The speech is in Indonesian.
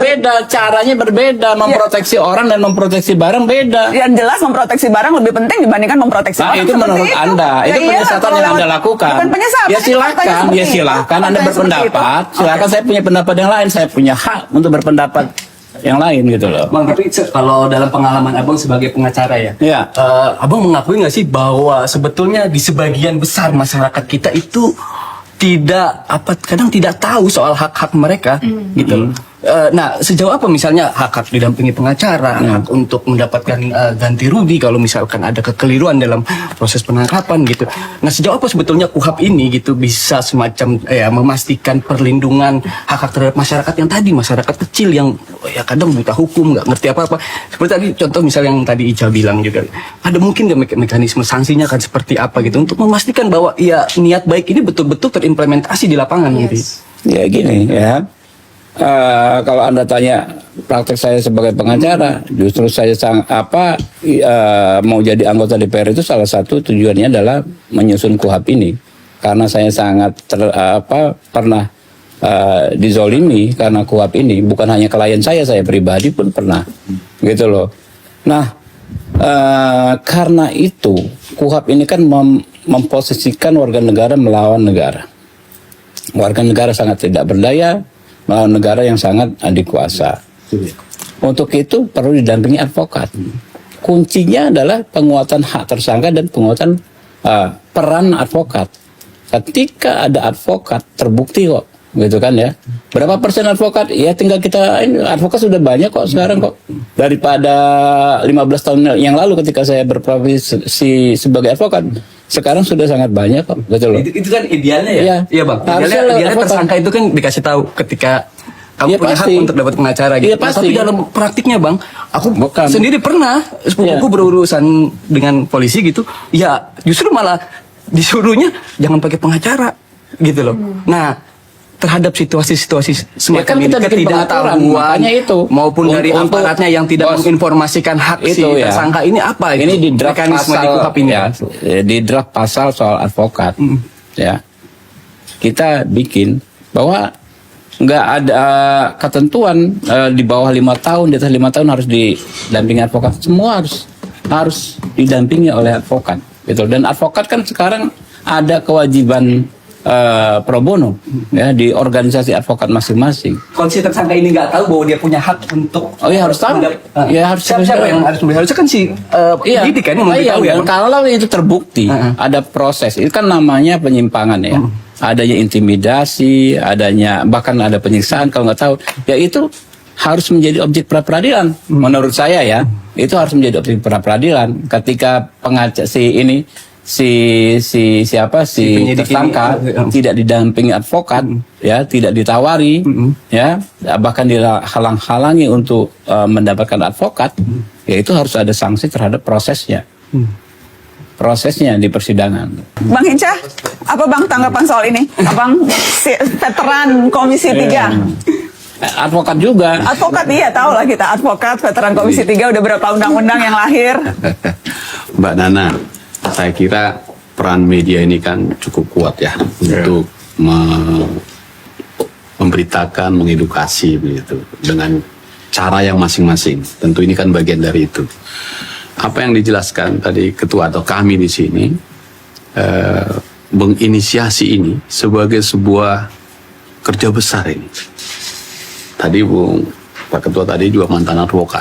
beda, caranya berbeda. Memproteksi orang dan memproteksi barang beda. Yang jelas memproteksi barang lebih penting dibandingkan memproteksi Nah, orang. itu menurut Anda, itu penyesatan yang Anda lakukan. Bukan penyesatan. Ya silakan Anda berpendapat. Silakan, saya punya pendapat yang lain. Saya punya hak untuk berpendapat yang lain gitu loh. Bang, tapi kalau dalam pengalaman Abang sebagai pengacara ya, Abang mengakui nggak sih bahwa sebetulnya di sebagian besar masyarakat kita itu kadang tidak tahu soal hak-hak mereka gitu loh. Nah, sejauh apa misalnya hak-hak didampingi pengacara, hak untuk mendapatkan ganti rugi kalau misalkan ada kekeliruan dalam proses penangkapan gitu. Nah, sejauh apa sebetulnya KUHP ini gitu bisa semacam memastikan perlindungan hak-hak terhadap masyarakat yang tadi, masyarakat kecil yang ya kadang buta hukum, nggak ngerti apa-apa. Seperti tadi contoh misal yang tadi Ica bilang juga, ada mungkin nggak mekanisme sanksinya akan seperti apa gitu untuk memastikan bahwa ya niat baik ini betul-betul terimplementasi di lapangan gitu. Ya gini ya. Kalau Anda tanya praktek saya sebagai pengacara, justru saya mau jadi anggota DPR itu salah satu tujuannya adalah menyusun KUHP ini, karena saya sangat pernah dizolimi karena KUHP ini. Bukan hanya klien saya pribadi pun pernah, gitu loh. Nah, karena itu KUHP ini kan memposisikan warga negara melawan negara. Warga negara sangat tidak berdaya melawan negara yang sangat adikuasa. Untuk itu perlu didampingi advokat. Kuncinya adalah penguatan hak tersangka dan penguatan peran advokat. Ketika ada advokat, terbukti kok, gitu kan ya. Berapa persen advokat? Ya tinggal advokat sudah banyak kok sekarang kok. Daripada 15 tahun yang lalu ketika saya berprofesi sebagai advokat, sekarang sudah sangat banyak kok, betul loh. Itu kan idealnya ya? Iya Bang. Idealnya tersangka itu kan dikasih tahu ketika kamu punya hak untuk dapat pengacara gitu. Tapi dalam praktiknya Bang, aku sendiri pernah sepupuku berurusan dengan polisi gitu, ya justru malah disuruhnya jangan pakai pengacara gitu loh. Nah, terhadap situasi-situasi semacam ini ketidaktahuan maupun dari aparatnya yang tidak menginformasikan hak si tersangka ini apa ini di draft mekanisme di draft pasal soal advokat ya, kita bikin bahwa nggak ada ketentuan di bawah 5 tahun, di atas 5 tahun harus didampingi advokat. Semua harus didampingi oleh advokat gitu. Dan advokat kan sekarang ada kewajiban pro bono ya di organisasi advokat masing-masing. Kalau si tersangka ini nggak tahu bahwa dia punya hak untuk harus tahu. Ya harus siapa yang harus harusnya kan si penyidik kan yang memberitahu ya. Kalau itu terbukti ada proses, itu kan namanya penyimpangan ya. Adanya intimidasi, bahkan ada penyiksaan kalau nggak tahu. Ya itu harus menjadi objek pra-peradilan. Menurut saya ya, itu harus menjadi objek pra-peradilan ketika si tersangka tidak didampingi advokat ya, tidak ditawari ya, bahkan dihalang-halangi untuk mendapatkan advokat, ya itu harus ada sanksi terhadap prosesnya di persidangan. Bang Hinca, apa Bang tanggapan soal ini? Abang veteran Komisi 3. Advokat juga. Advokat, iya tahu lah kita advokat veteran Komisi 3, udah berapa undang-undang yang lahir. Mbak Nana, saya kira peran media ini kan cukup kuat ya untuk memberitakan, mengedukasi begitu dengan cara yang masing-masing. Tentu ini kan bagian dari itu. Apa yang dijelaskan tadi ketua atau kami di sini menginisiasi ini sebagai sebuah kerja besar ini. Tadi Pak Ketua tadi juga mantan advokat.